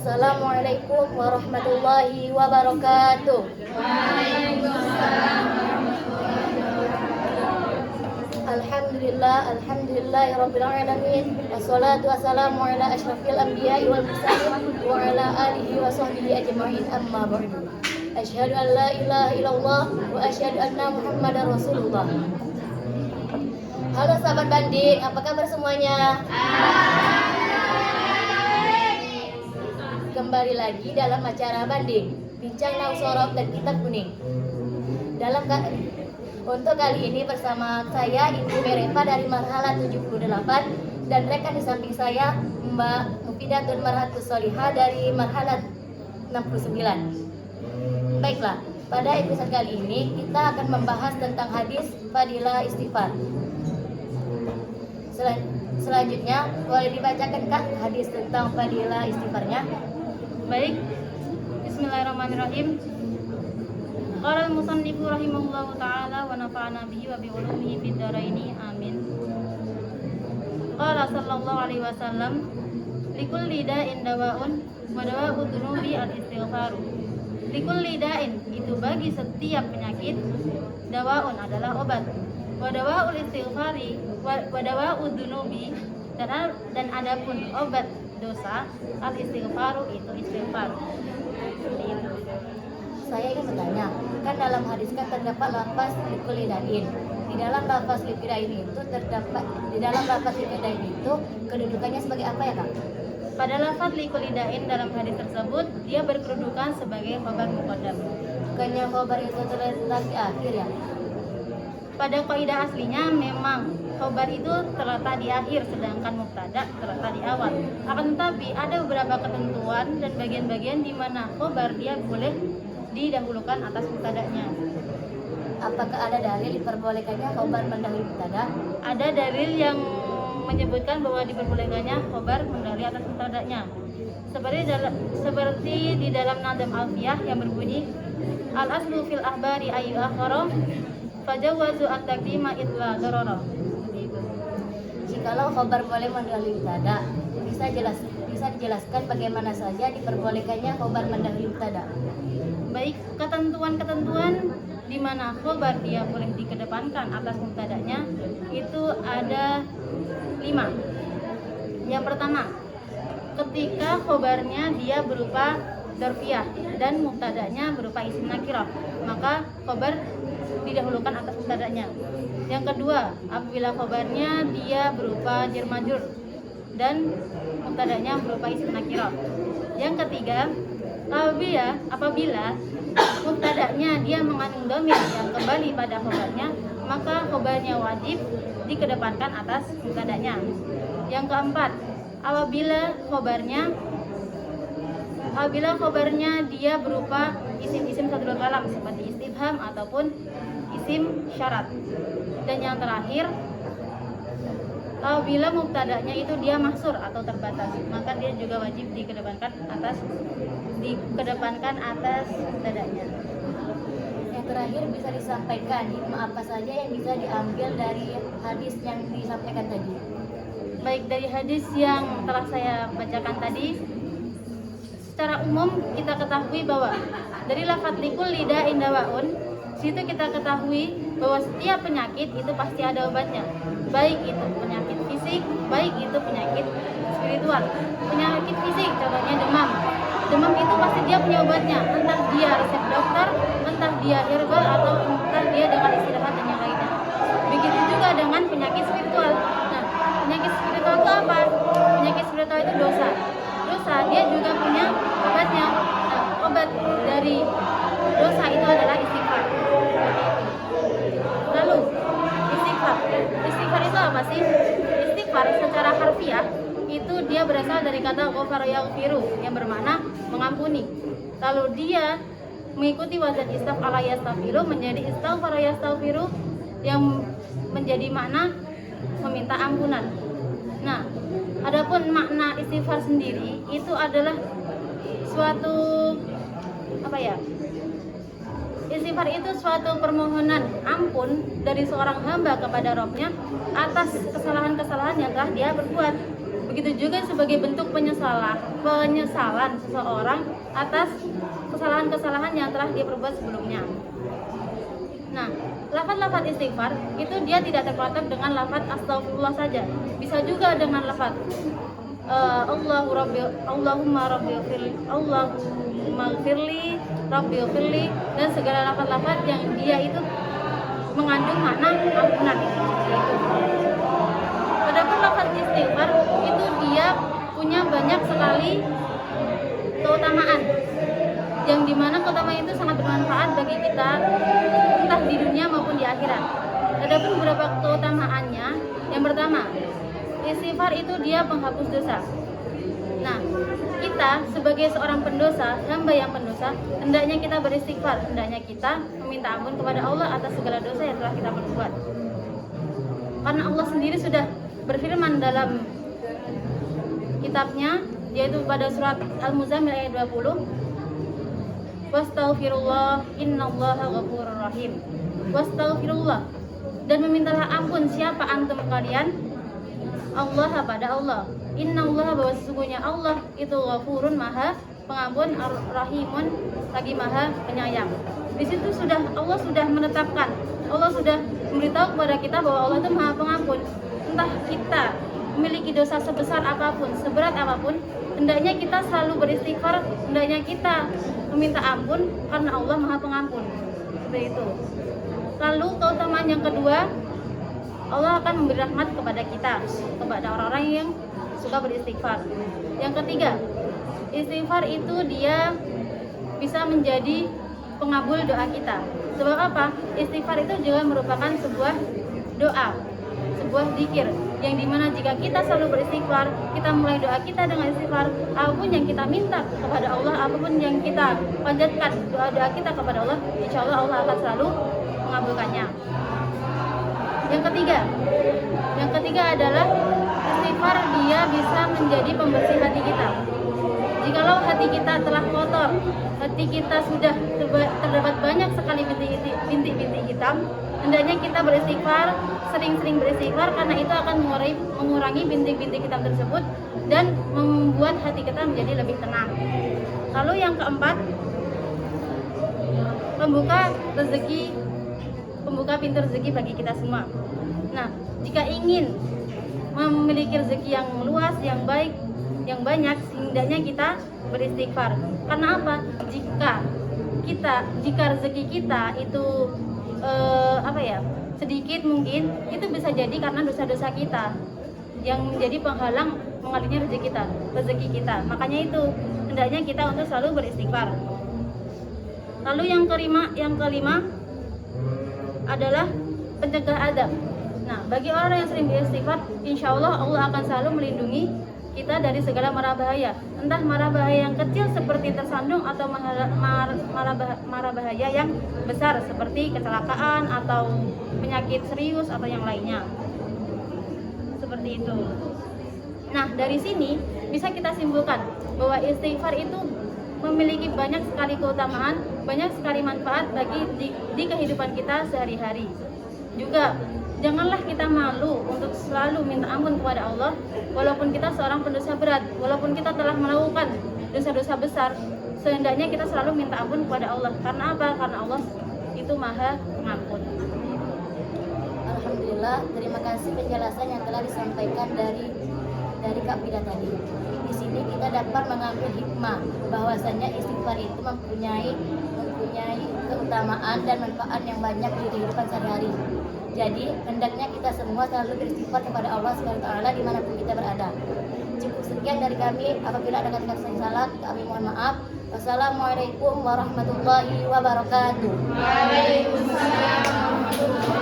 Assalamualaikum warahmatullahi wabarakatuh. Alhamdulillahirabbil alamin. Wassalatu wassalamu ala asyrafil anbiya'i wal mursalin wa ala alihi wa sahbihi ajma'in, amma ba'du. Asyhadu an la ilaha illallah wa asyhadu anna Muhammadar Rasulullah. Halo sahabat Banding, apa kabar semuanya? Kembali lagi dalam acara Banding, Bincang Nausorot dan Kitab Kuning. Untuk kali ini bersama saya Ibu Mereva dari Marhala 78 dan rekan di samping saya Mbak Mufidatun Marhatus Solihah dari Marhala 69. Baiklah, pada episode kali ini kita akan membahas tentang hadis Fadilah Istighfar. Selanjutnya boleh dibacakan Kak hadis tentang Fadilah Istighfarnya? Baik, bismillahirrahmanirrahim. Qala al-musannifu rahimahullahu ta'ala wa nafa'ana bihi wa bi ulumihi fid dharaini amin. Qala sallallahu alaihi wasallam, likulli da'in dawa'un wa dawa'u dzunubi al-istighfaru. Likulli da'in, itu bagi setiap penyakit, dawa'un adalah obat. Wa dawa'ul istighfari wa dawa'u dzunubi, dan adapun obat dosa, al-istighfaru itu istighfar. Saya ingin bertanya, kan dalam hadis kan terdapat lafaz liqulidain. Di dalam lafaz liqulidain itu kedudukannya sebagai apa ya Kak? Pada lafaz liqulidain dalam hadis tersebut dia berkedudukan sebagai khabar muqaddam. Bukannya khabar itu terletak di akhir ya? Pada kaidah aslinya memang khobar itu terletak di akhir, sedangkan mubtada terletak di awal. Akan tetapi ada beberapa ketentuan dan bagian-bagian di mana khobar dia boleh didahulukan atas mubtadanya. Apakah ada dalil diperbolehkannya khobar mendahului mubtada? Ada dalil yang menyebutkan bahwa diperbolehkannya khobar mendahului atas mubtadanya. Seperti di dalam Nadam Alfiyah yang berbunyi al-aslu fil ahbari ayyu akhara fajawazu at-taqdima itla darara. Jikalau khobar boleh mendahului mubtada, bisa dijelaskan bagaimana saja diperbolehkannya khobar mendahului mubtada? Baik, ketentuan-ketentuan di mana khobar dia boleh dikedepankan atas mubtadanya itu ada 5. Yang pertama, ketika khobarnya dia berupa dzarfiyah dan mubtadanya berupa isim nakirah, maka khobar didahulukan atas mubtadanya. Yang kedua, apabila khobarnya dia berupa jar majrur dan mubtadanya berupa isim nakirah. Yang ketiga, apabila mubtadanya dia mengandung dhamir yang kembali pada khobarnya, maka khobarnya wajib dikedepankan atas mubtadanya. Yang keempat, apabila khobarnya dia berupa isim-isim sadrul kalam seperti istifham ataupun isim syarat. Dan yang terakhir, apabila mubtadanya itu dia mahsur atau terbatas, maka dia juga wajib dikedepankan atas mubtadanya. Yang terakhir bisa disampaikan apa saja yang bisa diambil dari hadis yang disampaikan tadi? Baik, dari hadis yang telah saya bacakan tadi, secara umum kita ketahui bahwa dari lafaz likulli da'in dawa'un, situ kita ketahui bahwa setiap penyakit itu pasti ada obatnya, baik itu penyakit fisik, baik itu penyakit spiritual. Penyakit fisik contohnya demam itu pasti dia punya obatnya, entah dia resep dokter, entah dia herbal, atau entah dia dengan istirahat dan yang lainnya. Begitu juga dengan penyakit spiritual. Nah, penyakit spiritual itu apa? Penyakit spiritual itu dosa dia juga punya obatnya. Nah, obat dari dosa itu adalah istighfar. Lalu istighfar itu apa sih? Istighfar secara harfiah itu dia berasal dari kata ghafara yaghfiru yang bermakna mengampuni. Lalu dia mengikuti wazan istaf'ala yastaghfiru menjadi istaghfara yastaghfiru yang menjadi makna meminta ampunan. Nah, adapun makna istighfar sendiri itu adalah suatu istighfar itu suatu permohonan ampun dari seorang hamba kepada Rabb-nya atas kesalahan-kesalahan yang telah dia berbuat. Begitu juga sebagai bentuk penyesalan seseorang atas kesalahan-kesalahan yang telah dia perbuat sebelumnya. Nah, lafaz-lafaz istighfar itu dia tidak terpatok dengan lafaz astagfirullah saja. Bisa juga dengan lafaz Allahumma gfirli rabbighfirli, dan segala lafaz-lafaz yang dia itu mengandung makna ampunan itu. Adapun lafaz istighfar itu dia punya banyak sekali keutamaan, yang dimana keutamaan itu sangat bermanfaat bagi kita entah di dunia maupun di akhirat. Adapun beberapa keutamaannya, yang pertama, istighfar itu dia penghapus dosa. Nah, kita sebagai seorang pendosa, hamba yang pendosa, hendaknya kita beristighfar, hendaknya kita meminta ampun kepada Allah atas segala dosa yang telah kita perbuat. Karena Allah sendiri sudah berfirman dalam kitabnya, yaitu pada surat Al-Muzammil ayat 20, wastaghfirullah innallaha ghafurur rahim. Wastaghfirullah, dan memintalah ampun siapa antum kalian, Allah pada Allah. Innallaha, bahwa sesungguhnya Allah itu ghafurun, maha pengampun, rahimun, lagi maha penyayang. Di situ Allah sudah menetapkan, Allah sudah memberitahu kepada kita bahwa Allah itu maha pengampun. Entah kita memiliki dosa sebesar apapun, seberat apapun, hendaknya kita selalu beristighfar, hendaknya kita meminta ampun karena Allah maha pengampun. Seperti itu. Lalu keutamaan yang kedua, Allah akan memberi rahmat kepada kita, kepada orang-orang yang suka beristighfar. Yang ketiga, istighfar itu dia bisa menjadi pengabul doa kita. Sebab apa? Istighfar itu juga merupakan sebuah doa, sebuah zikir, yang dimana jika kita selalu beristighfar, kita mulai doa kita dengan istighfar, apapun yang kita minta kepada Allah, apapun yang kita panjatkan doa-doa kita kepada Allah, insya Allah Allah akan selalu mengabulkannya. Yang ketiga adalah istighfar dia bisa menjadi pembersih hati kita. Jikalau hati kita telah kotor, hati kita sudah terdapat banyak sekali bintik-bintik hitam, hendaknya kita beristighfar, sering-sering beristighfar, karena itu akan mengurangi bintik-bintik hitam tersebut dan membuat hati kita menjadi lebih tenang. Lalu yang keempat, membuka pintu rezeki bagi kita semua. Nah, jika ingin memiliki rezeki yang luas, yang baik, yang banyak, hendaknya kita beristighfar. Karena apa? Jika rezeki kita itu sedikit, mungkin itu bisa jadi karena dosa-dosa kita yang menjadi penghalang mengalirnya rezeki kita. Makanya itu hendaknya kita untuk selalu beristighfar. Lalu yang kelima adalah pencegah adab. Nah, bagi orang yang sering beristighfar, insya Allah Allah akan selalu melindungi kita dari segala mara bahaya. Entah mara bahaya yang kecil seperti tersandung, atau mara bahaya yang besar seperti kecelakaan atau penyakit serius atau yang lainnya. Seperti itu. Nah, dari sini bisa kita simpulkan bahwa istighfar itu memiliki banyak sekali keutamaan, banyak sekali manfaat bagi di kehidupan kita sehari-hari. Juga janganlah kita malu untuk selalu minta ampun kepada Allah, walaupun kita seorang pendosa berat, walaupun kita telah melakukan dosa-dosa besar, sehendaknya kita selalu minta ampun kepada Allah. Karena apa? Karena Allah itu maha pengampun. Alhamdulillah, terima kasih penjelasan yang telah disampaikan dari Kak Fida tadi. Di sini kita dapat mengambil hikmah bahwasanya istighfar itu mempunyai keutamaan dan manfaat yang banyak di kehidupan sehari-hari. Jadi hendaknya kita semua selalu beristighfar kepada Allah SWT dimanapun kita berada. Cukup sekian dari kami. Apabila ada kata-kata yang salah, kami mohon maaf. Wassalamualaikum warahmatullahi wabarakatuh. Waalaikumsalam.